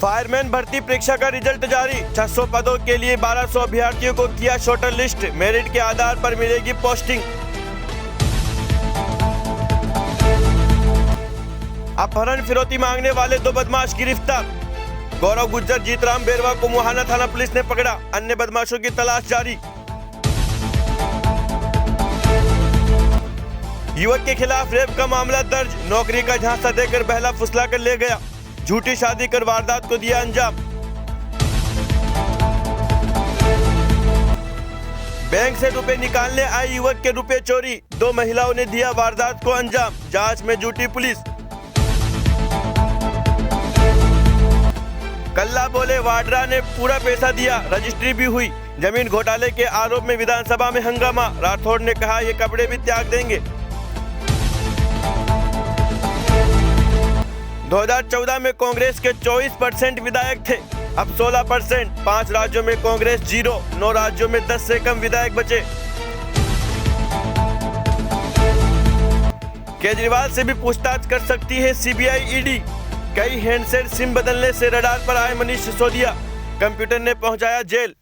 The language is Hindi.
फायरमैन भर्ती परीक्षा का रिजल्ट जारी। 600 पदों के लिए 1200 अभ्यर्थियों को किया शॉर्ट लिस्ट। मेरिट के आधार पर मिलेगी पोस्टिंग। अपहरण फिरौती मांगने वाले 2 बदमाश गिरफ्तार। गौरव गुज्जर, जीतराम बेरवा को मुहाना थाना पुलिस ने पकड़ा। अन्य बदमाशों की तलाश जारी। युवक के खिलाफ रेप का मामला दर्ज। नौकरी का झांसा देकर बहला फुसला कर ले गया। झूठी शादी कर वारदात को दिया अंजाम। बैंक से रुपए निकालने आए युवक के रुपए चोरी। 2 महिलाओं ने दिया वारदात को अंजाम। जांच में जुटी पुलिस। कल्ला बोले वाड्रा ने पूरा पैसा दिया, रजिस्ट्री भी हुई। जमीन घोटाले के आरोप में विधानसभा में हंगामा। राठौड़ ने कहा ये कपड़े भी त्याग देंगे। 2014 में कांग्रेस के 24% विधायक थे, अब 16%। 5 राज्यों में कांग्रेस 0, 9 राज्यों में 10 से कम विधायक बचे। केजरीवाल से भी पूछताछ कर सकती है सीबीआई ईडी। कई हैंडसेट सिम बदलने से रडार पर आए मनीष सिसोदिया। कंप्यूटर ने पहुंचाया जेल।